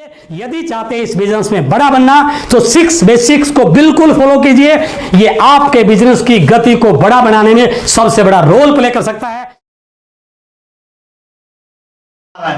यदि चाहते हैं इस बिजनेस में बड़ा बनना तो 6 बेसिक्स को बिल्कुल फॉलो कीजिए। ये आपके बिजनेस की गति को बड़ा बनाने में सबसे बड़ा रोल प्ले कर सकता है।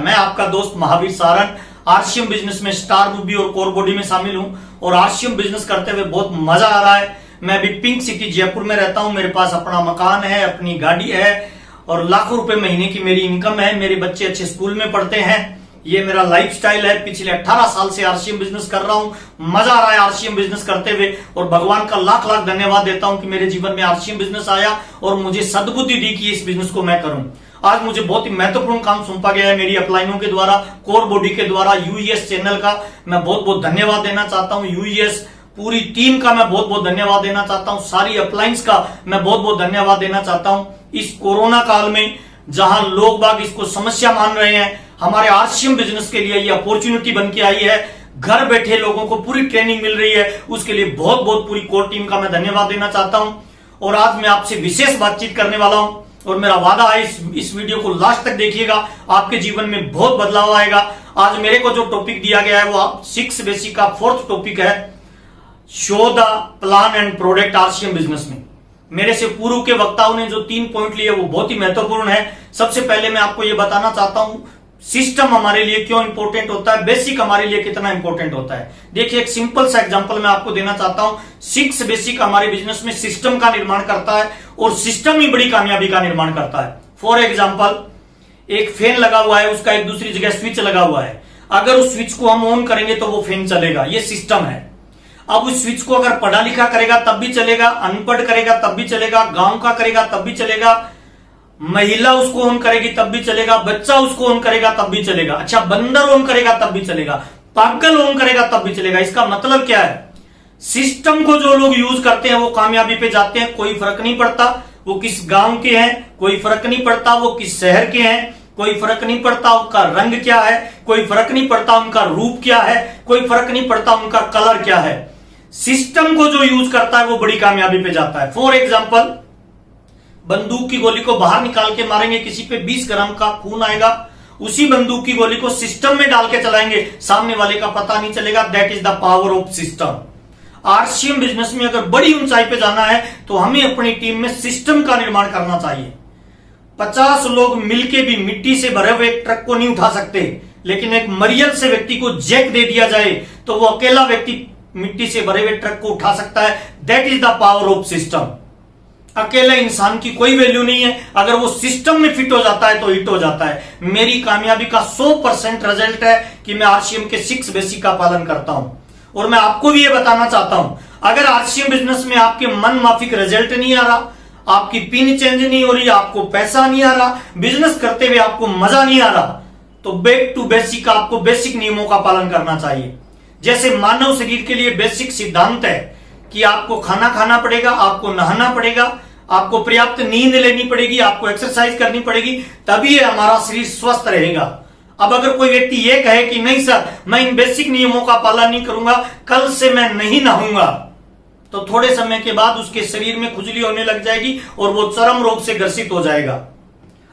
मैं आपका दोस्त महावीर सारन आरसीएम बिजनेस में स्टार रूबी और कोर बॉडी में शामिल हूं और आरसीएम बिजनेस करते हुए बहुत मजा आ रहा है। मैं अभी पिंक सिटी जयपुर में रहता हूं। मेरे पास अपना मकान है, अपनी गाड़ी है और लाखों रुपए महीने की मेरी इनकम है। मेरे बच्चे अच्छे स्कूल में पढ़ते हैं। ये मेरा लाइफस्टाइल है। पिछले 18 साल से आरसीएम बिजनेस कर रहा हूं। मजा आ रहा है आरसीएम बिजनेस करते हुए और भगवान का लाख लाख धन्यवाद देता हूं कि मेरे जीवन में आरसीएम बिजनेस आया और मुझे सद्बुद्धि दी कि इस बिजनेस को मैं करूं। आज मुझे बहुत ही महत्वपूर्ण काम सौंपा गया है मेरी अपलाइनों के द्वारा, कोर बॉडी के द्वारा। यूईएस चैनल का मैं बहुत बहुत धन्यवाद देना चाहता हूं। यूईएस पूरी टीम का मैं बहुत बहुत धन्यवाद देना चाहता हूं। सारी अपलाइंस का मैं बहुत बहुत धन्यवाद देना चाहता हूं। इस कोरोना काल में जहां लोग बाग इसको समस्या मान रहे हैं, हमारे आरसीएम बिजनेस के लिए ये अपॉर्चुनिटी बन के आई है। घर बैठे लोगों को पूरी ट्रेनिंग मिल रही है, उसके लिए बहुत बहुत पूरी कोर टीम का मैं धन्यवाद देना चाहता हूं। और आज मैं आपसे विशेष बातचीत करने वाला हूं और मेरा वादा है इस वीडियो को लास्ट तक देखिएगा, आपके जीवन में बहुत बदलाव आएगा। आज मेरे को जो टॉपिक दिया गया है वो 6 बेसिक का 4th टॉपिक है, show the plan and product RCM business में। मेरे से पूर्व के वक्ताओं ने जो 3 पॉइंट लिए वो बहुत ही महत्वपूर्ण है। सबसे पहले मैं आपको ये बताना चाहता हूं सिस्टम हमारे लिए क्यों इंपॉर्टेंट होता है, बेसिक हमारे लिए कितना इंपॉर्टेंट होता है। देखिए एक सिंपल सा एग्जांपल मैं आपको देना चाहता हूं। 6 बेसिक हमारे बिजनेस में सिस्टम का निर्माण करता है और सिस्टम ही बड़ी कामयाबी का निर्माण करता है। फॉर एग्जांपल एक फैन लगा हुआ है, उसका एक दूसरी जगह स्विच लगा हुआ है। अगर उस स्विच को हम ऑन करेंगे तो वो फैन चलेगा, ये सिस्टम है। अब उस स्विच को अगर पढ़ा लिखा करेगा तब भी चलेगा, अनपढ़ करेगा तब भी चलेगा, गांव का करेगा तब भी चलेगा, महिला उसको ऑन करेगी तब भी चलेगा, बच्चा उसको ऑन करेगा तब भी चलेगा, अच्छा बंदर ऑन करेगा तब भी चलेगा, पागल ऑन करेगा तब भी चलेगा। इसका मतलब क्या है, सिस्टम को जो लोग यूज करते हैं वो कामयाबी पे जाते हैं। कोई फर्क नहीं पड़ता वो किस गांव के हैं, कोई फर्क नहीं पड़ता वो किस शहर के हैं, कोई फर्क नहीं पड़ता उनका रंग क्या है, कोई फर्क नहीं पड़ता उनका रूप क्या है, कोई फर्क नहीं पड़ता उनका कलर क्या है। सिस्टम को जो यूज करता है वो बड़ी कामयाबी पे जाता है। फॉर एग्जाम्पल बंदूक की गोली को बाहर निकाल के मारेंगे, किसी पे 20 ग्राम का खून आएगा। उसी बंदूक की गोली को सिस्टम में डाल के चलाएंगे, सामने वाले का पता नहीं चलेगा। That is the power of system. RCM business में अगर बड़ी ऊंचाई पे जाना है तो हमें अपनी टीम में सिस्टम का निर्माण करना चाहिए। 50 लोग मिलके भी मिट्टी से भरे हुए एक ट्रक को नहीं उठा सकते, लेकिन एक मरियल से व्यक्ति को जैक दे दिया जाए तो वो अकेला व्यक्ति मिट्टी से भरे हुए ट्रक को उठा सकता है। That is the power of system. अकेले इंसान की कोई वैल्यू नहीं है, अगर वो सिस्टम में फिट हो जाता है तो हिट हो जाता है। मेरी कामयाबी का 100% रिजल्ट है कि मैं आरसीएम के 6 बेसिक का पालन करता हूं। और मैं आपको भी ये बताना चाहता हूं, अगर आरसीएम बिजनेस में आपके मन माफिक रिजल्ट नहीं आ रहा, आपकी पिन चेंज नहीं हो रही, आपको पैसा नहीं आ रहा, बिजनेस करते हुए आपको मजा नहीं आ रहा, तो बैक टू बेसिक आपको बेसिक नियमों का पालन करना चाहिए। जैसे मानव शरीर के लिए बेसिक सिद्धांत है कि आपको खाना खाना पड़ेगा, आपको नहाना पड़ेगा, आपको पर्याप्त नींद लेनी पड़ेगी, आपको एक्सरसाइज करनी पड़ेगी, तभी हमारा शरीर स्वस्थ रहेगा। अब अगर कोई व्यक्ति ये कहे कि नहीं सर मैं इन बेसिक नियमों का पालन नहीं करूंगा, कल से मैं नहीं नहाऊंगा, तो थोड़े समय के बाद उसके शरीर में खुजली होने लग जाएगी और वो चर्म रोग से ग्रसित हो जाएगा।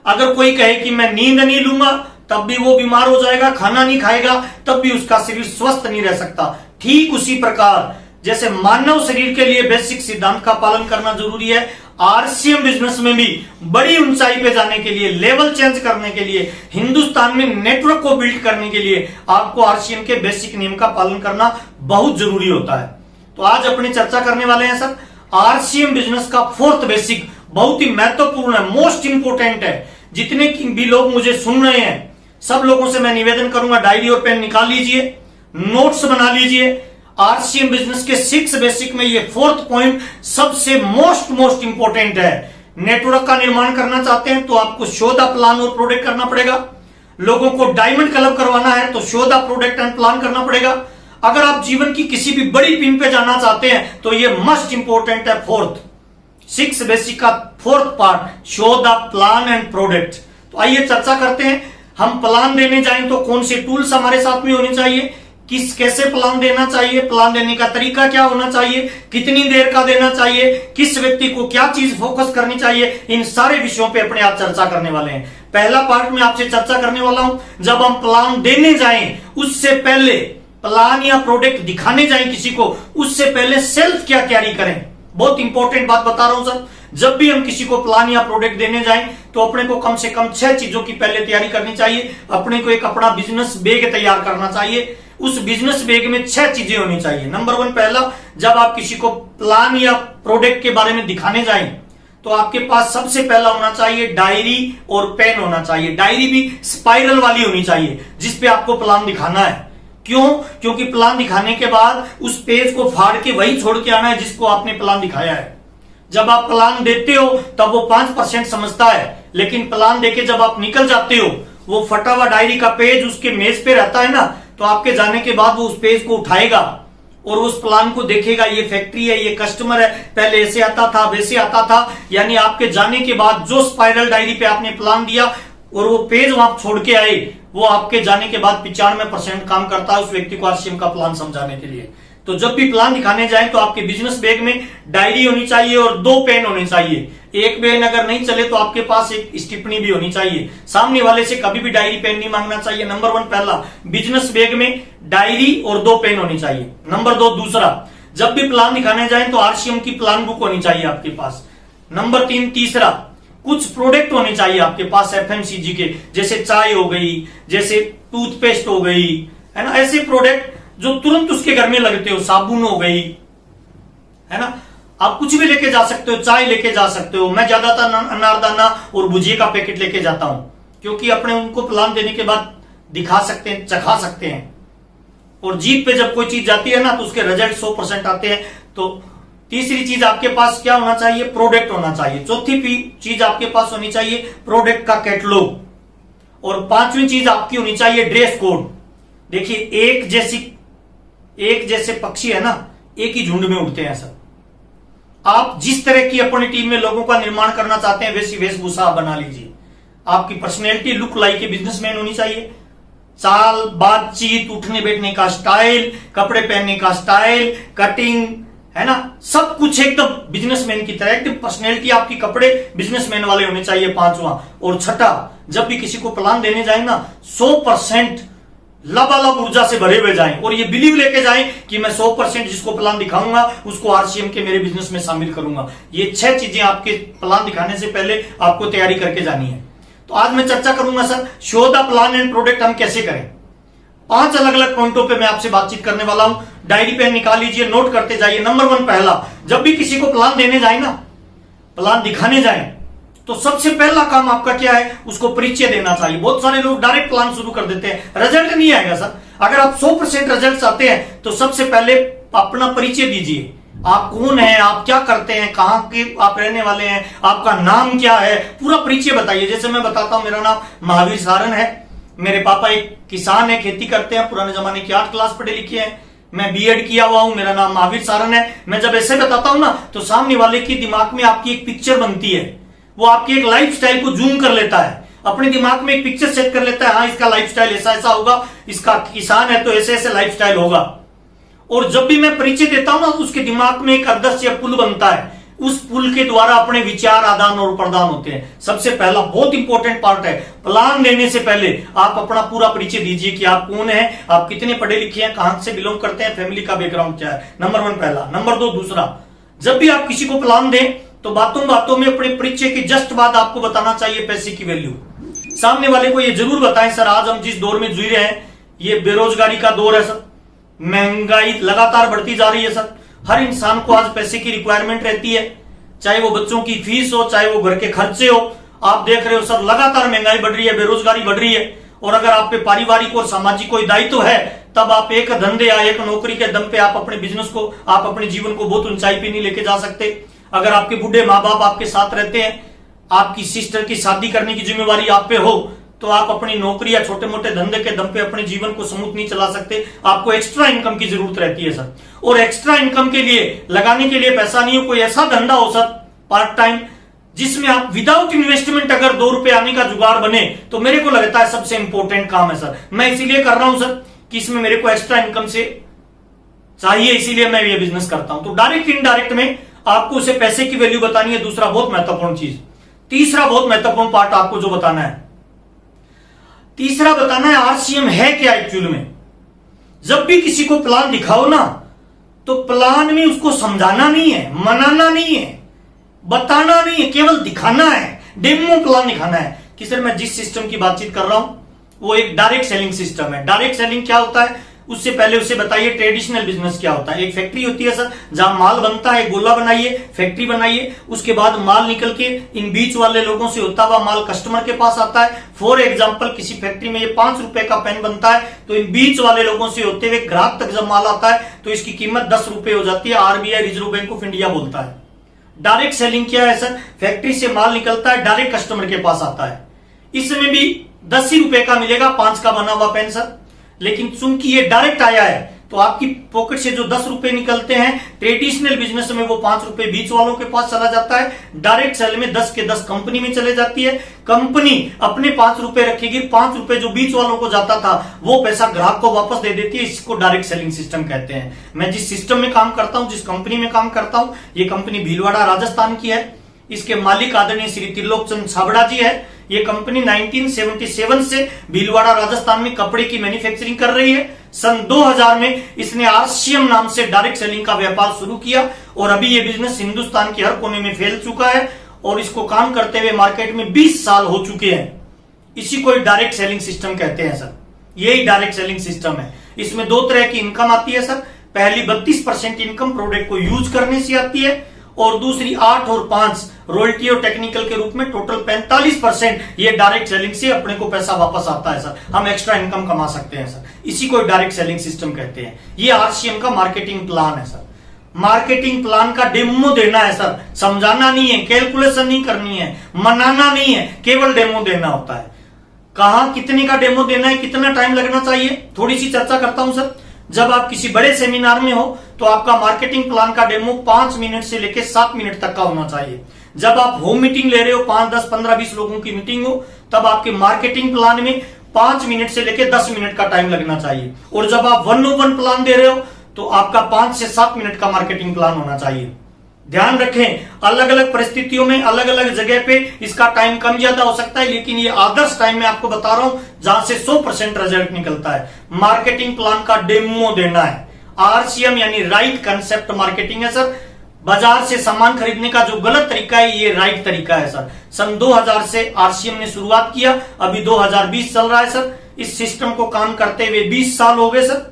अगर कोई कहे कि मैं नींद नहीं लूंगा, तब भी वो बीमार हो जाएगा। खाना नहीं खाएगा तब भी उसका शरीर स्वस्थ नहीं रह सकता। ठीक उसी प्रकार जैसे मानव शरीर के लिए बेसिक सिद्धांत का पालन करना जरूरी है, आरसीएम बिजनेस में भी बड़ी ऊंचाई पे जाने के लिए, लेवल चेंज करने के लिए, हिंदुस्तान में नेटवर्क को बिल्ड करने के लिए आपको आरसीएम के बेसिक नियम का पालन करना बहुत जरूरी होता है। तो आज अपनी चर्चा करने वाले हैं सर आरसीएम बिजनेस का 4th बेसिक, बहुत ही महत्वपूर्ण है, मोस्ट इंपोर्टेंट है। जितने भी लोग मुझे सुन रहे हैं सब लोगों से मैं निवेदन करूंगा, डायरी और पेन निकाल लीजिए, नोट्स बना लीजिए। आरसीएम बिजनेस के 6 बेसिक में ये 4th पॉइंट सबसे मोस्ट इंपोर्टेंट है। नेटवर्क का निर्माण करना चाहते हैं तो आपको शो द प्लान और प्रोडक्ट करना पड़ेगा। लोगों को डायमंड क्लब करवाना है तो show the product and plan करना पड़ेगा। अगर आप जीवन की किसी भी बड़ी पिन पे जाना चाहते हैं तो ये मस्ट इंपोर्टेंट है। 6 बेसिक का 4th part, show the plan and product. तो आइए चर्चा करते हैं। हम प्लान देने जाएं तो कौन से टूल्स हमारे साथ में होने चाहिए, कैसे प्लान देना चाहिए, प्लान देने का तरीका क्या होना चाहिए, कितनी देर का देना चाहिए, किस व्यक्ति को क्या चीज फोकस करनी चाहिए, इन सारे विषयों पे अपने आप चर्चा करने वाले हैं। पहला पार्ट में आपसे चर्चा करने वाला हूं, जब हम प्लान देने जाएं उससे पहले, प्लान या प्रोडक्ट दिखाने जाएं किसी को उससे पहले सेल्फ क्या तैयारी करें। बहुत इंपॉर्टेंट बात बता रहा हूं सर, जब भी हम किसी को प्लान या प्रोडक्ट देने जाएं तो अपने को कम से कम 6 चीजों की पहले तैयारी करनी चाहिए। अपने को एक अपना बिजनेस बैग तैयार करना चाहिए। उस बिजनेस बैग में 6 चीजें होनी चाहिए। नंबर 1, पहला, जब आप किसी को प्लान या प्रोडक्ट के बारे में दिखाने जाएं तो आपके पास सबसे पहला होना चाहिए डायरी और पेन होना चाहिए। डायरी भी स्पाइरल वाली होनी चाहिए जिसपे आपको प्लान दिखाना है। क्यों? क्योंकि प्लान दिखाने के बाद उस पेज को फाड़ के वही छोड़ के आना है जिसको आपने प्लान दिखाया है। जब आप प्लान देते हो तब वो 5% समझता है, लेकिन प्लान देके जब आप निकल जाते हो, वो फटा हुआ डायरी का पेज उसके मेज पे रहता है ना, तो आपके जाने के बाद वो उस पेज को उठाएगा और उस प्लान को देखेगा, ये फैक्ट्री है, ये कस्टमर है, पहले ऐसे आता था, वैसे आता था। यानी आपके जाने के बाद जो स्पाइरल डायरी पे आपने प्लान दिया और वो पेज वहां छोड़ के आए, वो आपके जाने के बाद 95% काम करता है उस व्यक्ति को आरसीएम का प्लान समझाने के लिए। तो जब भी प्लान दिखाने जाए तो आपके बिजनेस बैग में डायरी होनी चाहिए और 2 पेन होने चाहिए। एक पेन अगर नहीं चले तो आपके पास एक स्टिपनी भी होनी चाहिए। सामने वाले से कभी भी डायरी पेन नहीं मांगना चाहिए। नंबर 1 पहला, बिजनेस बैग में डायरी और 2 पेन होनी चाहिए। नंबर 2 दूसरा, जब भी प्लान दिखाने जाए तो आरसीएम की प्लान बुक होनी चाहिए आपके पास। नंबर 3 तीसरा, कुछ प्रोडक्ट होने चाहिए आपके पास एफएमसीजी के, जैसे चाय हो गई, जैसे टूथपेस्ट हो गई, है ना, ऐसे प्रोडक्ट जो तुरंत उसके घर में लगते हो, साबुन हो गई, है ना, आप कुछ भी लेके जा सकते हो, चाय लेके जा सकते हो। मैं ज्यादातर अनारदाना और भुजिया का पैकेट लेके जाता हूं, क्योंकि अपने उनको प्लान देने के बाद दिखा सकते हैं, चखा सकते हैं। और जीप पे जब कोई चीज जाती है ना तो उसके रिजल्ट 100% आते हैं। तो तीसरी चीज आपके पास क्या होना चाहिए? प्रोडक्ट होना चाहिए। चौथी चीज आपके पास होनी चाहिए प्रोडक्ट का कैटलॉग। और 5वीं चीज आपकी होनी चाहिए ड्रेस कोड। देखिए, एक जैसे पक्षी है ना, एक ही झुंड में उड़ते हैं सब। आप जिस तरह की अपनी टीम में लोगों का निर्माण करना चाहते हैं वैसी वेशभूषा बना लीजिए। आपकी personality look like a businessman होनी चाहिए। चाल, बातचीत, उठने बैठने का स्टाइल, कपड़े पहनने का स्टाइल, कटिंग, है ना, सब कुछ एकदम बिजनेसमैन की तरह, एकदम पर्सनैलिटी आपकी कपड़े बिजनेसमैन वाले होने चाहिए। 5वां और छठा, जब भी किसी को प्लान देने जाए ना 100% लबालब ऊर्जा से भरे हुए जाएं और ये बिलीव लेके जाएं कि मैं 100% जिसको प्लान दिखाऊंगा उसको आरसीएम के मेरे बिजनेस में शामिल करूंगा। ये 6 चीजें आपके प्लान दिखाने से पहले आपको तैयारी करके जानी है। तो आज मैं चर्चा करूंगा sir, show the plan and product हम कैसे करें। 5 अलग अलग पॉइंटों पे मैं आपसे बातचीत करने वाला हूं। डायरी पे निकाल लीजिए, नोट करते जाइए। नंबर 1 पहला, जब भी किसी को प्लान देने जाए ना, प्लान दिखाने जाए, तो सबसे पहला काम आपका क्या है? उसको परिचय देना चाहिए। बहुत सारे लोग डायरेक्ट प्लान शुरू कर देते हैं, रिजल्ट नहीं आएगा सर। अगर आप 100% रिजल्ट चाहते हैं तो सबसे पहले अपना परिचय दीजिए। आप कौन हैं, आप क्या करते हैं, कहां के आप रहने वाले हैं, आपका नाम क्या है, पूरा परिचय बताइए। जैसे मैं बताता हूं, मेरा नाम महावीर सारन है, मेरे पापा एक किसान है, खेती करते हैं, पुराने जमाने की 8 क्लास पढ़े लिखे हैं, मैं बीएड किया हुआ हूं, मेरा नाम महावीर सारन है। मैं जब ऐसे बताता हूं ना तो सामने वाले के दिमाग में आपकी एक पिक्चर बनती है, वो आपकी एक लाइफस्टाइल को जूम कर लेता है, अपने दिमाग में एक पिक्चर सेट कर लेता है। हाँ, इसका लाइफस्टाइल ऐसा ऐसा होगा, इसका किसान है तो ऐसे ऐसे लाइफस्टाइल होगा। और जब भी मैं परिचय देता हूं ना तो उसके दिमाग में एक अदृश्य पुल बनता है, उस पुल के द्वारा अपने विचार आदान और प्रदान होते हैं। सबसे पहला बहुत इंपॉर्टेंट पार्ट है, प्लान देने से पहले आप अपना पूरा परिचय दीजिए कि आप कौन है, आप कितने पढ़े लिखे हैं, कहां से बिलोंग करते हैं, फैमिली का बैकग्राउंड क्या है। नंबर 1 पहला। नंबर 2 दूसरा, जब भी आप किसी को प्लान दें तो बातों बातों में अपने परिचय के जस्ट बाद आपको बताना चाहिए पैसे की वैल्यू। सामने वाले को ये जरूर बताएं, सर आज हम जिस दौर में जी रहे हैं ये बेरोजगारी का दौर है सर, महंगाई लगातार बढ़ती जा रही है सर, हर इंसान को आज पैसे की रिक्वायरमेंट रहती है, चाहे वो बच्चों की फीस हो, चाहे वो घर के खर्चे हो। आप देख रहे हो सर, लगातार महंगाई बढ़ रही है, बेरोजगारी बढ़ रही है। और अगर आप पे पारिवारिक और सामाजिक कोई दायित्व है तब आप एक धंधे या एक नौकरी के दम पे आप अपने बिजनेस को, आप अपने जीवन को बहुत ऊंचाई पे नहीं लेके जा सकते। अगर आपके बूढ़े माँ बाप आपके साथ रहते हैं, आपकी सिस्टर की शादी करने की जिम्मेवारी आप पे हो, तो आप अपनी नौकरी या छोटे मोटे धंधे के दम पे अपने जीवन को स्मूथ नहीं चला सकते। आपको एक्स्ट्रा इनकम की जरूरत रहती है सर। और एक्स्ट्रा इनकम के लिए लगाने के लिए पैसा नहीं हो, कोई ऐसा धंधा हो सर पार्ट टाइम जिसमें आप विदाउट इन्वेस्टमेंट अगर 2 रुपए आने का जुगाड़ बने, तो मेरे को लगता है सबसे इंपॉर्टेंट काम है सर। मैं इसीलिए कर रहा हूं सर कि इसमें मेरे को एक्स्ट्रा इनकम से चाहिए, इसीलिए मैं ये बिजनेस करता हूं। तो डायरेक्ट इनडायरेक्ट में आपको उसे पैसे की वैल्यू बतानी है, दूसरा बहुत महत्वपूर्ण चीज। तीसरा बहुत महत्वपूर्ण पार्ट आपको जो बताना है, तीसरा बताना है आरसीएम है क्या एक्चुअल में। जब भी किसी को प्लान दिखाओ ना, तो प्लान में उसको समझाना नहीं है, मनाना नहीं है, बताना नहीं है, केवल दिखाना है, डेमो प्लान दिखाना है कि सर मैं जिस सिस्टम की बातचीत कर रहा हूं वो एक डायरेक्ट सेलिंग सिस्टम है। डायरेक्ट सेलिंग क्या होता है उससे पहले उसे बताइए ट्रेडिशनल बिजनेस क्या होता है। एक फैक्ट्री होती है सर जहां माल बनता है, गोला बनाइए, फैक्ट्री बनाइए, उसके बाद माल निकल के इन बीच वाले लोगों से होता हुआ माल कस्टमर के पास आता है। फॉर एग्जांपल किसी फैक्ट्री में ये 5 रुपए का पेन बनता है, तो इन बीच वाले लोगों से होते हुए ग्राहक तक जब माल आता है तो इसकी कीमत 10 रुपए हो जाती है। RBI reserve bank of India बोलता है। डायरेक्ट सेलिंग क्या है सर, फैक्ट्री से माल निकलता है, डायरेक्ट कस्टमर के पास आता है। इसमें भी 10 ही रुपए का मिलेगा 5 का बना हुआ पेन सर, लेकिन चूंकि ये डायरेक्ट आया है तो आपकी पॉकेट से जो 10 रुपए निकलते हैं ट्रेडिशनल बिजनेस में वो 5 रुपए बीच वालों के पास चला जाता है। डायरेक्ट सेल में 10 के 10 कंपनी में चले जाती है। कंपनी अपने 5 रुपए रखेगी, 5 रुपए जो बीच वालों को जाता था वो पैसा ग्राहक को वापस दे देती है। इसको डायरेक्ट सेलिंग सिस्टम कहते हैं। मैं जिस सिस्टम में काम करता हूं, जिस कंपनी में काम करता हूं, ये कंपनी भीलवाड़ा राजस्थान की है। इसके मालिक आदरणीय श्री त्रिलोक चंद छाबड़ा जी है। ये कंपनी 1977 से भीलवाड़ा राजस्थान में कपड़े की मैन्युफैक्चरिंग कर रही है। सन 2000 में इसने आरसीएम नाम से डायरेक्ट सेलिंग का व्यापार शुरू किया और अभी ये बिजनेस हिंदुस्तान के हर कोने में फैल चुका है और इसको काम करते हुए मार्केट में 20 साल हो चुके हैं। इसी को डायरेक्ट सेलिंग सिस्टम कहते हैं सर। यही डायरेक्ट सेलिंग सिस्टम है। इसमें 2 तरह की इनकम आती है सर। पहली 32% इनकम प्रोडक्ट को यूज करने से आती है और दूसरी 8 और 5 रॉयल्टी और टेक्निकल के रूप में टोटल 45% ये डायरेक्ट सेलिंग से अपने को पैसा वापस आता है सर। हम एक्स्ट्रा इनकम कमा सकते हैं सर। इसी को डायरेक्ट सेलिंग सिस्टम कहते हैं। ये आरसीएम का मार्केटिंग प्लान है सर। मार्केटिंग प्लान का डेमो देना है सर, समझाना नहीं है, कैलकुलेशन नहीं करनी है, मनाना नहीं है, केवल डेमो देना होता है। कहां कितने का डेमो देना है, कितना टाइम लगना चाहिए, थोड़ी सी चर्चा करता हूं सर। जब आप किसी बड़े सेमिनार में हो तो आपका मार्केटिंग प्लान का डेमो 5 मिनट से लेकर 7 मिनट तक का होना चाहिए। जब आप होम मीटिंग ले रहे हो, 5, 10, 15, 20 लोगों की मीटिंग हो, तब आपके मार्केटिंग प्लान में 5 मिनट से लेकर 10 मिनट का टाइम लगना चाहिए। और जब आप 1-on-1 प्लान दे रहे हो तो आपका 5 से 7 मिनट का मार्केटिंग प्लान होना चाहिए। ध्यान रखें, अलग अलग परिस्थितियों में अलग अलग जगह पे इसका टाइम कम ज्यादा हो सकता है, लेकिन ये आदर्श टाइम में आपको बता रहा हूं जहां से 100% रिजल्ट निकलता है। मार्केटिंग प्लान का डेमो देना है। आरसीएम यानी राइट कंसेप्ट मार्केटिंग है सर। बाजार से सामान खरीदने का जो गलत तरीका है ये राइट तरीका है सर। सन 2000 से आरसीएम ने शुरुआत किया, अभी 2020 चल रहा है सर। इस सिस्टम को काम करते हुए 20 साल हो गए सर।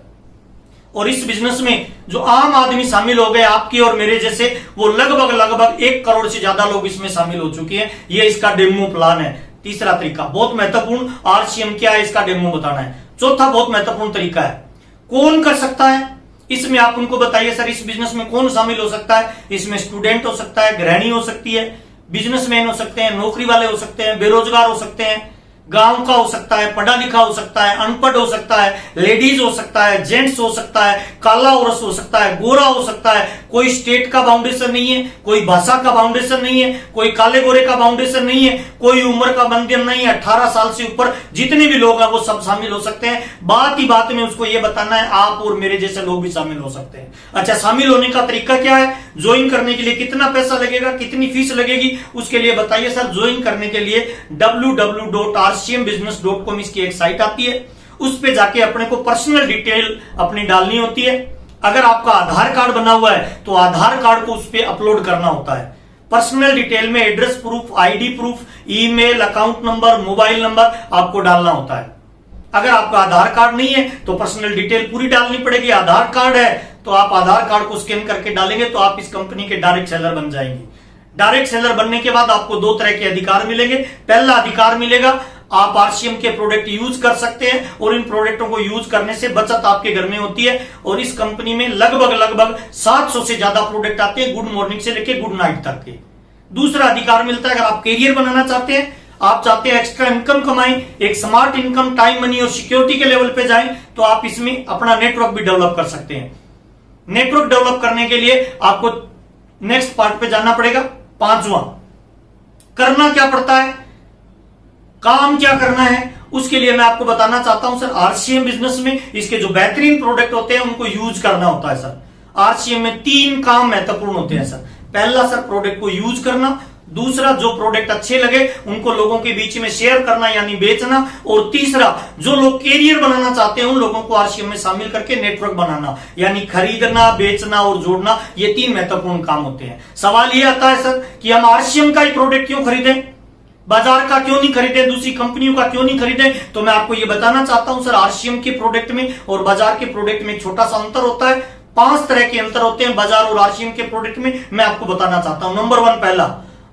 और इस बिजनेस में जो आम आदमी शामिल हो गए आपके और मेरे जैसे, वो लगभग 1 करोड़ से ज्यादा लोग इसमें शामिल हो चुके हैं। ये इसका डेमो प्लान है। तीसरा तरीका बहुत महत्वपूर्ण, आरसीएम क्या है इसका डेमो बताना है। चौथा बहुत महत्वपूर्ण तरीका है, कौन कर सकता है इसमें, आप उनको बताइए सर इस बिजनेस में कौन शामिल हो सकता है। इसमें स्टूडेंट हो सकता है, गृहिणी हो सकती है, बिजनेसमैन हो सकते हैं, नौकरी वाले हो सकते हैं, बेरोजगार हो सकते हैं, गांव का हो सकता है, पढ़ा लिखा हो सकता है, अनपढ़ हो सकता है, लेडीज हो सकता है, जेंट्स हो सकता है, काला औरस हो सकता है, गोरा हो सकता है। कोई स्टेट का बाउंडेशन नहीं है, कोई भाषा का बाउंडेशन नहीं है, कोई काले गोरे का बाउंडेशन नहीं है, कोई उम्र का बंधन नहीं है। 18 साल से ऊपर जितने भी लोग हैं वो सब शामिल हो सकते हैं। बात ही बात में उसको ये बताना है आप और मेरे जैसे लोग भी शामिल हो सकते हैं। अच्छा, शामिल होने का तरीका क्या है, ज्वाइन करने के लिए कितना पैसा लगेगा, कितनी फीस लगेगी, उसके लिए बताइए सर। ज्वाइन करने के लिए www.rcmbusiness.com इसकी एक साइट आती है, उस पे जाके अपने को पर्सनल डिटेल अपनी डालनी होती है। अगर आपका आधार कार्ड बना हुआ है तो आधार कार्ड को उस पे अपलोड करना होता है। पर्सनल डिटेल में address proof, ID proof, email, account number, mobile number आपको डालना होता है। अगर आपका आधार कार्ड नहीं है तो पर्सनल डिटेल पूरी डालनी पड़ेगी। आधार कार्ड है तो आप आधार कार्ड को स्कैन करके डालेंगे तो आप इस कंपनी के डायरेक्ट सेलर बन जाएंगे। डायरेक्ट सेलर बनने के बाद आपको 2 तरह के अधिकार मिलेंगे। पहला अधिकार मिलेगा, आप आरसीएम के प्रोडक्ट यूज कर सकते हैं और इन प्रोडक्टों को यूज करने से बचत आपके घर में होती है। और इस कंपनी में लगभग 700 से ज्यादा प्रोडक्ट आते हैं, गुड मॉर्निंग से लेकर गुड नाइट तक के। दूसरा अधिकार मिलता है, अगर आप कैरियर बनाना चाहते हैं, आप चाहते हैं एक्स्ट्रा इनकम कमाएं, एक स्मार्ट इनकम, टाइम, मनी और सिक्योरिटी के लेवल पे जाएं, तो आप इसमें अपना नेटवर्क भी डेवलप कर सकते हैं। नेटवर्क डेवलप करने के लिए आपको नेक्स्ट पार्ट पे जाना पड़ेगा। 5वां, करना क्या पड़ता है, काम क्या करना है, उसके लिए मैं आपको बताना चाहता हूं सर। आरसीएम बिजनेस में इसके जो बेहतरीन प्रोडक्ट होते हैं उनको यूज करना होता है सर। आरसीएम में 3 काम महत्वपूर्ण होते हैं सर। पहला सर प्रोडक्ट को यूज करना, दूसरा, जो प्रोडक्ट अच्छे लगे उनको लोगों के बीच में शेयर करना यानी बेचना, और तीसरा, जो लोग कैरियर बनाना चाहते हैं उन लोगों को आरसीएम में शामिल करके नेटवर्क बनाना यानी खरीदना, बेचना और जोड़ना। ये 3 महत्वपूर्ण काम होते हैं। सवाल ये आता है सर कि हम आरसीएम का ही प्रोडक्ट क्यों खरीदें, बाजार का क्यों नहीं खरीदें, दूसरी कंपनियों का क्यों नहीं खरीदें? तो मैं आपको ये बताना चाहता हूं सर, आरसीएम के प्रोडक्ट में और बाजार के प्रोडक्ट में एक छोटा सा अंतर होता है। 5 तरह के अंतर होते हैं बाजार और आरसीएम के प्रोडक्ट में, मैं आपको बताना चाहता हूं। नंबर 1, पहला,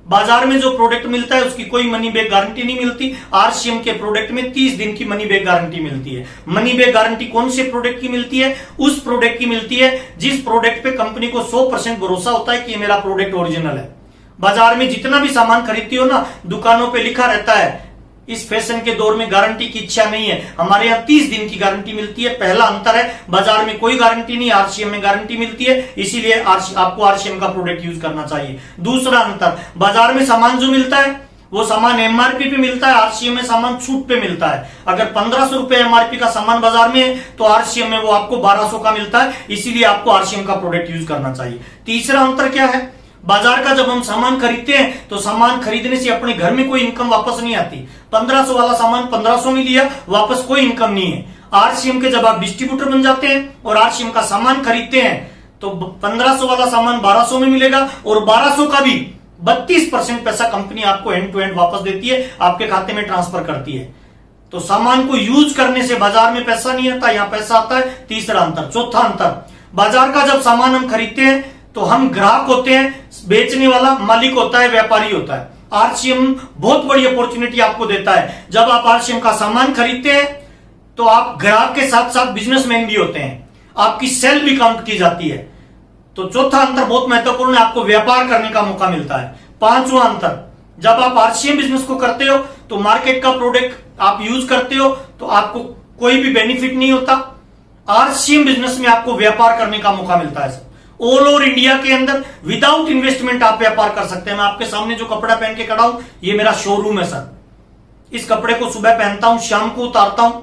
बाजार में जो प्रोडक्ट मिलता है उसकी कोई मनी बैक गारंटी नहीं मिलती। आरसीएम के प्रोडक्ट में 30 दिन की मनी बैक गारंटी मिलती है। मनी बैक गारंटी कौन से प्रोडक्ट की मिलती है? उस प्रोडक्ट की मिलती है जिस प्रोडक्ट पे कंपनी को 100% भरोसा होता है कि ये मेरा प्रोडक्ट ओरिजिनल है। बाजार में जितना भी सामान खरीदती हो ना, दुकानों पे लिखा रहता है इस फैशन के दौर में गारंटी की इच्छा नहीं है, हमारे यहाँ 30 दिन की गारंटी मिलती है। पहला अंतर है, बाजार में कोई गारंटी नहीं, आरसीएम में गारंटी मिलती है, इसीलिए आपको आरसीएम का प्रोडक्ट यूज करना चाहिए। दूसरा अंतर, बाजार में सामान जो मिलता है वो सामान एमआरपी पे मिलता है, आरसीएम में सामान छूट पे मिलता है। अगर 1500 रुपए एमआरपी का सामान बाजार में है तो आरसीएम में वो आपको 1200 का मिलता है, इसीलिए आपको आरसीएम का प्रोडक्ट यूज करना चाहिए। तीसरा अंतर क्या है, बाजार का जब हम सामान खरीदते हैं तो सामान खरीदने से अपने घर में कोई इनकम वापस नहीं आती। 1500 वाला सामान 1500 में लिया, वापस कोई इनकम नहीं है। आरसीएम के जब आप डिस्ट्रीब्यूटर बन जाते हैं और आरसीएम का सामान खरीदते हैं तो 1500 वाला सामान 1200 में मिलेगा और 1200 का भी 32% पैसा कंपनी आपको एंड टू एंड वापस देती है, आपके खाते में ट्रांसफर करती है। तो सामान को यूज करने से बाजार में पैसा नहीं आता, यहां पैसा आता है। तीसरा अंतर। चौथा अंतर, बाजार का जब सामान हम खरीदते हैं तो हम ग्राहक होते हैं, बेचने वाला मालिक होता है, व्यापारी होता है। आरसीएम बहुत बड़ी अपॉर्चुनिटी आपको देता है। जब आप आरसीएम का सामान खरीदते हैं तो आप ग्राहक के साथ साथ बिजनेसमैन भी होते हैं, आपकी सेल भी काउंट की जाती है। तो चौथा अंतर बहुत महत्वपूर्ण है, आपको व्यापार करने का मौका मिलता है। पांचवा अंतर, जब आप आरसीएम बिजनेस को करते हो तो मार्केट का प्रोडक्ट आप यूज करते हो तो आपको कोई भी बेनिफिट नहीं होता। आरसीएम बिजनेस में आपको व्यापार करने का मौका मिलता है। ऑल ओवर इंडिया के अंदर विदाउट इन्वेस्टमेंट आप व्यापार कर सकते हैं। मैं आपके सामने जो कपड़ा पहन के खड़ा हूं, ये मेरा शोरूम है सर। इस कपड़े को सुबह पहनता हूं, शाम को उतारता हूं।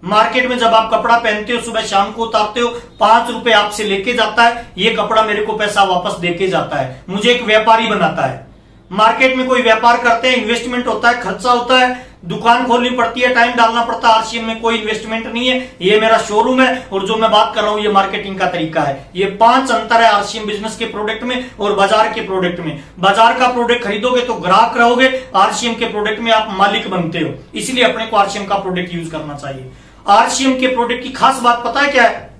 मार्केट में जब आप कपड़ा पहनते हो, सुबह शाम को उतारते हो, 5 रुपए आपसे लेके जाता है, ये कपड़ा मेरे को पैसा वापस देके जाता है, मुझे एक व्यापारी बनाता है। मार्केट में कोई व्यापार करते हैं, इन्वेस्टमेंट होता है, खर्चा होता है, दुकान खोलनी पड़ती है, टाइम डालना पड़ता है। आरसीएम में कोई इन्वेस्टमेंट नहीं है, ये मेरा शोरूम है और जो मैं बात कर रहा हूं ये मार्केटिंग का तरीका है। ये 5 अंतर है आरसीएम बिजनेस के प्रोडक्ट में और बाजार के प्रोडक्ट में। बाजार का प्रोडक्ट खरीदोगे तो ग्राहक रहोगे, आरसीएम के प्रोडक्ट में आप मालिक बनते हो, इसलिए अपने को आरसीएम का प्रोडक्ट यूज करना चाहिए। आरसीएम के प्रोडक्ट की खास बात पता है क्या है?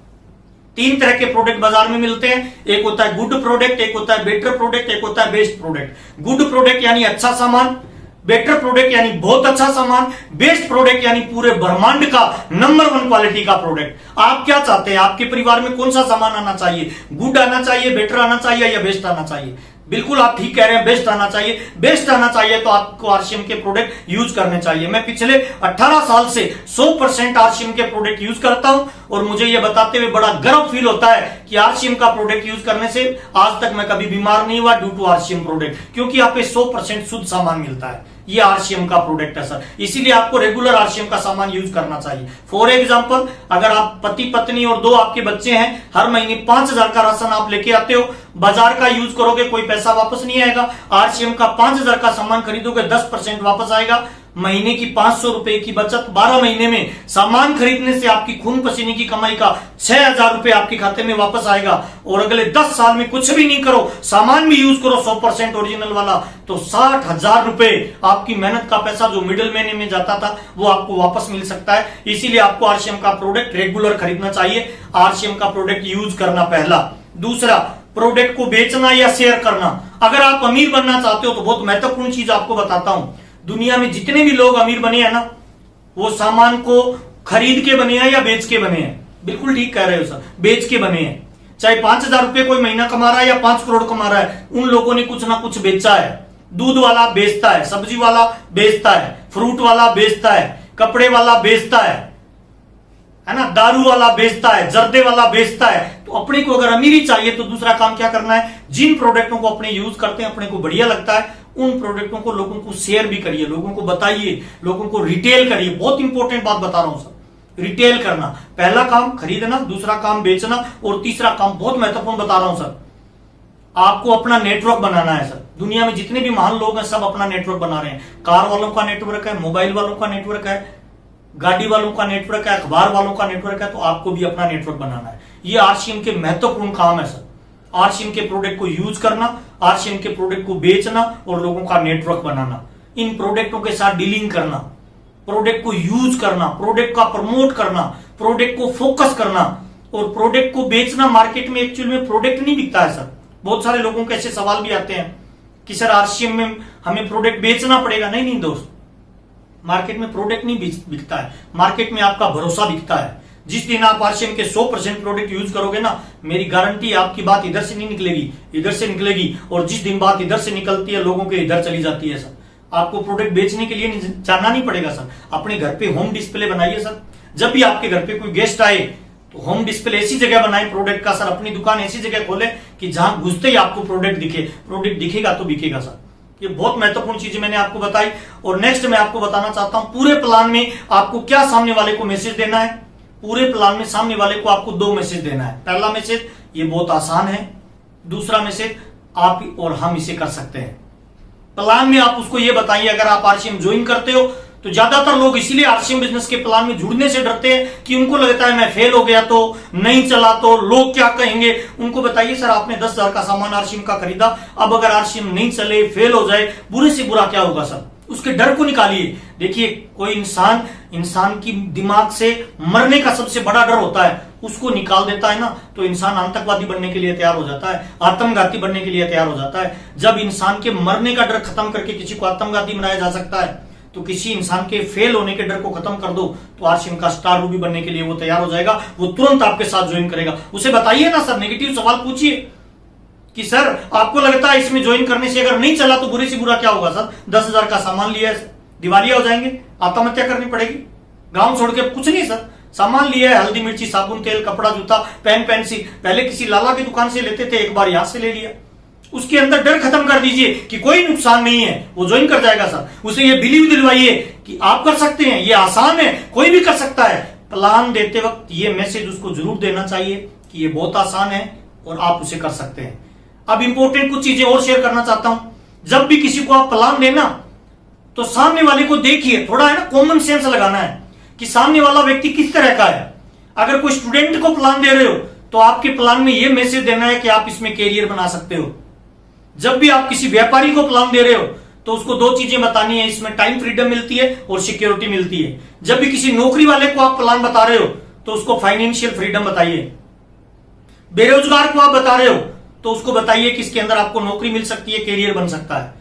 3 तरह के प्रोडक्ट बाजार में मिलते हैं। एक होता है गुड प्रोडक्ट, एक होता है बेटर प्रोडक्ट, एक होता है बेस्ट प्रोडक्ट। गुड प्रोडक्ट यानी अच्छा सामान, बेटर प्रोडक्ट यानी बहुत अच्छा सामान, बेस्ट प्रोडक्ट यानी पूरे ब्रह्मांड का नंबर 1 क्वालिटी का प्रोडक्ट। आप क्या चाहते हैं? आपके परिवार में कौन सा सामान आना चाहिए? गुड आना चाहिए, बेटर आना चाहिए या बेस्ट आना चाहिए? बिल्कुल आप ठीक कह रहे हैं, बेस्ट आना चाहिए। बेस्ट आना चाहिए तो आपको आरसीएम के प्रोडक्ट यूज करने चाहिए। मैं पिछले 18 साल से 100% आरसीएम के प्रोडक्ट यूज करता हूं और मुझे यह बताते हुए बड़ा गर्व फील होता है कि आरसीएम का प्रोडक्ट यूज करने से आज तक मैं कभी बीमार नहीं हुआ ड्यू टू आरसीएम प्रोडक्ट, क्योंकि आप पे 100% शुद्ध सामान मिलता है। ये आरसीएम का प्रोडक्ट है सर, इसीलिए आपको रेगुलर आरसीएम का सामान यूज करना चाहिए। फॉर एग्जांपल, अगर आप पति पत्नी और 2 आपके बच्चे हैं, हर महीने 5000 का राशन आप लेके आते हो, बाजार का यूज करोगे कोई पैसा वापस नहीं आएगा। आरसीएम का 5000 का सामान खरीदोगे 10% वापस आएगा। महीने की 500 रुपए की बचत, 12 महीने में सामान खरीदने से आपकी खून पसीने की कमाई का 6000 रुपए आपके खाते में वापस आएगा। और अगले 10 साल में कुछ भी नहीं करो, सामान भी यूज करो 100% ओरिजिनल वाला, तो 60,000 रुपए आपकी मेहनत का पैसा जो मिडिल मैन में जाता था वो आपको वापस मिल सकता है। इसीलिए आपको आरसीएम का प्रोडक्ट रेगुलर खरीदना चाहिए, आरसीएम का प्रोडक्ट यूज करना पहला। दूसरा, प्रोडक्ट को बेचना या शेयर करना। अगर आप अमीर बनना चाहते हो तो बहुत महत्वपूर्ण चीज आपको बताता हूं। दुनिया में जितने भी लोग अमीर बने हैं ना, वो सामान को खरीद के बने हैं या बेच के बने हैं। बिल्कुल ठीक कह रहे हो सर, बेच के बने हैं। चाहे 5000 रुपए कोई महीना कमा रहा है या 5 करोड़ कमा रहा है, उन लोगों ने कुछ ना कुछ बेचा है। दूध वाला बेचता है, सब्जी वाला बेचता है, फ्रूट वाला बेचता है, कपड़े वाला बेचता है ना, दारू वाला बेचता है, जर्दे वाला बेचता है। तो अपने को अगर अमीरी चाहिए तो दूसरा काम क्या करना है? जिन प्रोडक्टों को अपने यूज करते हैं, अपने को बढ़िया लगता है, उन प्रोडक्टों को लोगों को शेयर भी करिए, लोगों को बताइए, लोगों को रिटेल करिए। बहुत इंपॉर्टेंट बात बता रहा हूं सर, रिटेल करना। पहला काम खरीदना, दूसरा काम बेचना और तीसरा काम बहुत महत्वपूर्ण बता रहा हूं सर, आपको अपना नेटवर्क बनाना है सर। दुनिया में जितने भी महान लोग हैं सब अपना नेटवर्क बना रहे हैं। कार वालों का नेटवर्क है, मोबाइल वालों का नेटवर्क है, गाड़ी वालों का नेटवर्क है, अखबार वालों का नेटवर्क है। तो आपको भी अपना नेटवर्क बनाना है। ये आरसीएम के महत्वपूर्ण काम है सर। आरसीएम के प्रोडक्ट को यूज करना, आरसीएम के प्रोडक्ट को बेचना और लोगों का नेटवर्क बनाना, इन प्रोडक्टों के साथ डीलिंग करना, प्रोडक्ट को यूज करना, प्रोडक्ट का प्रमोट करना, प्रोडक्ट को फोकस करना और प्रोडक्ट को बेचना। मार्केट में एक्चुअल में प्रोडक्ट नहीं बिकता है सर। बहुत सारे लोगों के ऐसे सवाल भी आते हैं कि सर आरसीएम में हमें प्रोडक्ट बेचना पड़ेगा। नहीं दोस्त, मार्केट में प्रोडक्ट नहीं बिकता है, मार्केट में आपका भरोसा बिकता है। जिस दिन आप आरसीएम के 100% प्रोडक्ट यूज करोगे ना, मेरी गारंटी आपकी बात इधर से नहीं निकलेगी, इधर से निकलेगी। और जिस दिन बात इधर से निकलती है लोगों के इधर चली जाती है सर। आपको प्रोडक्ट बेचने के लिए जानना नहीं पड़ेगा सर। अपने घर पे होम डिस्प्ले बनाइए सर। जब भी आपके घर पे कोई गेस्ट आए तो होम डिस्प्ले ऐसी जगह बनाए प्रोडक्ट का सर। अपनी दुकान ऐसी जगह खोले कि जहां घुसते ही आपको प्रोडक्ट दिखे। प्रोडक्ट दिखेगा तो बिकेगा सर। ये बहुत महत्वपूर्ण चीजें मैंने आपको बताई। और नेक्स्ट मैं आपको बताना चाहता हूं पूरे प्लान में आपको क्या सामने वाले को मैसेज देना है। पूरे प्लान में सामने वाले को आपको 2 मैसेज देना है। पहला मैसेज, ये बहुत आसान है। दूसरा मैसेज, आप और हम इसे कर सकते हैं। प्लान में आप उसको ये बताइए, अगर आप आरसीएम ज्वाइन करते हो तो ज्यादातर लोग इसीलिए आरसीएम बिजनेस के प्लान में जुड़ने से डरते हैं कि उनको लगता है मैं फेल हो गया तो, नहीं चला तो लोग क्या कहेंगे। उनको बताइए सर आपने 10,000 का सामान आरसीएम का खरीदा, अब अगर आरसीएम नहीं चले, फेल हो जाए, बुरे से बुरा क्या होगा सर। उसके डर को निकालिए। देखिए कोई इंसान की दिमाग से मरने का सबसे बड़ा डर होता है, उसको निकाल देता है ना तो इंसान आतंकवादी बनने के लिए तैयार हो जाता है, आत्मघाती बनने के लिए तैयार हो जाता है। जब इंसान के मरने का डर खत्म करके किसी को आत्मघाती बनाया जा सकता है, तो किसी इंसान के फेल होने के डर को खत्म कर दो तो आरसीएम का स्टार रूबी बनने के लिए वो तैयार हो जाएगा। वो तुरंत आपके साथ ज्वाइन करेगा। उसे बताइए ना सर, नेगेटिव सवाल पूछिए कि सर आपको लगता है इसमें ज्वाइन करने से अगर नहीं चला तो बुरे से बुरा क्या होगा सर। 10,000 का सामान लिया है, दिवालिया हो जाएंगे, आत्महत्या करनी पड़ेगी, गांव छोड़ के। कुछ नहीं सर, सामान लिया है, हल्दी मिर्ची साबुन तेल कपड़ा जूता पेन पेंसिल, पहले किसी लाला की दुकान से लेते थे, एक बार यहां से ले लिया। उसके अंदर डर खत्म कर दीजिए कि कोई नुकसान नहीं है, वो ज्वाइन कर जाएगा सर। उसे ये बिलीव दिलवाइए कि आप कर सकते हैं, ये आसान है, कोई भी कर सकता है। प्लान देते वक्त ये मैसेज उसको जरूर देना चाहिए कि ये बहुत आसान है और आप उसे कर सकते हैं। अब इंपॉर्टेंट कुछ चीजें और शेयर करना चाहता हूं। जब भी किसी को आप प्लान देना तो सामने वाले को देखिए, थोड़ा है ना कॉमन सेंस लगाना है कि सामने वाला व्यक्ति किस तरह का है। अगर कोई स्टूडेंट को प्लान दे रहे हो तो आपके प्लान में यह मैसेज देना है कि आप इसमें कैरियर बना सकते हो। जब भी आप किसी व्यापारी को प्लान दे रहे हो तो उसको 2 चीजें बतानी है, इसमें टाइम फ्रीडम मिलती है और सिक्योरिटी मिलती है। जब भी किसी नौकरी वाले को आप प्लान बता रहे हो तो उसको फाइनेंशियल फ्रीडम बताइए। बेरोजगार को आप बता रहे हो तो उसको बताइए कि इसके अंदर आपको नौकरी मिल सकती है, कैरियर बन सकता है।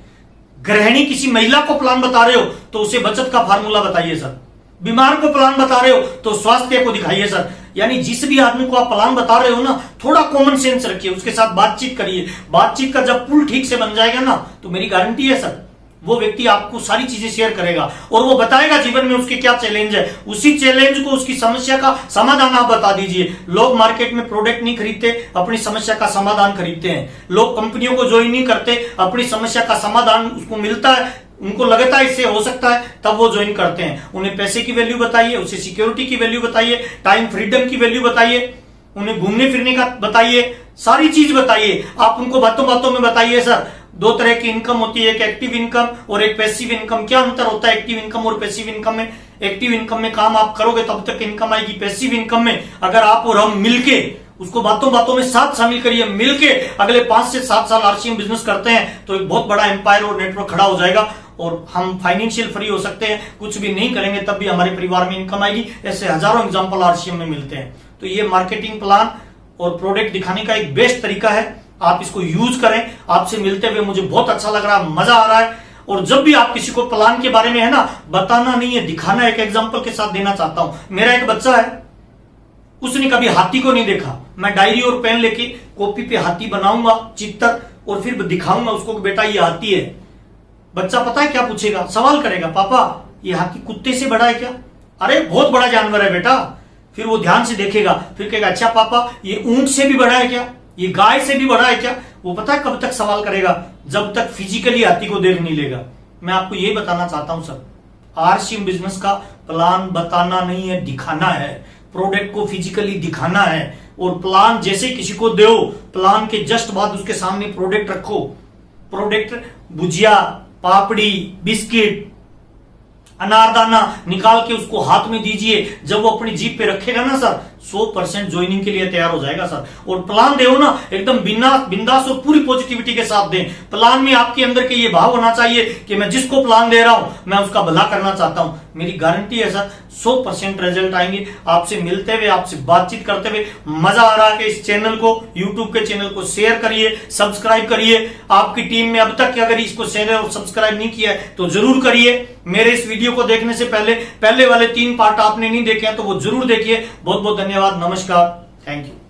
गृहिणी किसी महिला को प्लान बता रहे हो तो उसे बचत का फार्मूला बताइए सर। बीमार को प्लान बता रहे हो तो स्वास्थ्य को दिखाइए सर। यानी जिस भी आदमी को आप प्लान बता रहे हो ना, थोड़ा कॉमन सेंस रखिए, उसके साथ बातचीत करिए। बातचीत का जब पुल ठीक से बन जाएगा ना तो मेरी गारंटी है सर वो व्यक्ति आपको सारी चीजें शेयर करेगा और वो बताएगा जीवन में उसके क्या चैलेंज है। उसी चैलेंज को, उसकी समस्या का समाधान आप बता दीजिए। लोग मार्केट में प्रोडक्ट नहीं खरीदते, अपनी समस्या का समाधान खरीदते हैं। लोग कंपनियों को ज्वाइन नहीं करते, अपनी समस्या का समाधान उसको मिलता है, उनको लगता है इससे हो सकता है, तब वो ज्वाइन करते हैं। उन्हें पैसे की वैल्यू बताइए, उसे सिक्योरिटी की वैल्यू बताइए, टाइम फ्रीडम की वैल्यू बताइए, उन्हें घूमने फिरने का बताइए, सारी चीज बताइए। आप उनको बातों बातों में बताइए सर 2 तरह की इनकम होती है, एक एक्टिव इनकम और एक पैसिव इनकम। क्या अंतर होता है एक्टिव इनकम और पैसिव इनकम में? एक्टिव इनकम में काम आप करोगे तब तक इनकम आएगी। पैसिव इनकम में अगर आप और हम मिलके उसको बातों बातों में साथ शामिल करिए, मिलके अगले 5 से 7 साल आरसीएम बिजनेस करते हैं तो एक बहुत बड़ा एम्पायर और नेटवर्क खड़ा हो जाएगा और हम फाइनेंशियल फ्री हो सकते हैं। कुछ भी नहीं करेंगे तब भी हमारे परिवार में इनकम आएगी। ऐसे हजारों एग्जांपल आरसीएम में मिलते हैं। तो ये मार्केटिंग प्लान और प्रोडक्ट दिखाने का एक बेस्ट तरीका है, आप इसको यूज करें। आपसे मिलते हुए मुझे बहुत अच्छा लग रहा है, मजा आ रहा है। और जब भी आप किसी को प्लान के बारे में है ना बताना नहीं है, दिखाना। एक एग्जांपल के साथ देना चाहता हूं। मेरा एक बच्चा है, उसने कभी हाथी को नहीं देखा। मैं डायरी और पेन लेके कॉपी पे हाथी बनाऊंगा चित्र और फिर दिखाऊंगा उसको कि बेटा ये हाथी है। बच्चा पता है क्या पूछेगा? सवाल करेगा, पापा ये हाथी कुत्ते से बड़ा है क्या? अरे बहुत बड़ा जानवर है बेटा। फिर वो ध्यान से देखेगा, फिर कहेगा अच्छा पापा ये ऊंट से भी बड़ा है क्या? ये गाय से भी बड़ा है क्या? वो पता है कब तक सवाल करेगा? जब तक फिजिकली हाथी को देख नहीं लेगा। मैं आपको ये बताना चाहता हूं सर, आरसीएम बिजनेस का प्लान बताना नहीं है, दिखाना है। प्रोडक्ट को फिजिकली दिखाना है, और प्लान जैसे किसी को दो, प्लान के जस्ट बाद उसके सामने प्रोडक्ट रखो। प्रोडक्ट भुजिया, पापड़ी, बिस्किट, अनारदाना निकाल के उसको हाथ में दीजिए। जब वो अपनी जीप पे रखेगा ना सर, 100% ज्वाइनिंग के लिए तैयार हो जाएगा सर। और प्लान दे ना एकदम बिंदास और पूरी पॉजिटिविटी के साथ दें। प्लान में आपके अंदर के ये भाव होना चाहिए कि मैं जिसको प्लान दे रहा हूं मैं उसका भला करना चाहता हूं। मेरी गारंटी है सर 100% रिजल्ट आएंगे। आपसे मिलते हुए, आपसे बातचीत करते हुए मजा आ रहा है। इस चैनल को, यूट्यूब के चैनल को शेयर करिए, सब्सक्राइब करिए। आपकी टीम में अब तक अगर इसको शेयर और सब्सक्राइब नहीं किया है तो जरूर करिए। मेरे इस वीडियो को देखने से पहले वाले 3 पार्ट आपने नहीं देखे हैं तो वो जरूर देखिए। बहुत बहुत धन्यवाद, नमस्कार, थैंक यू।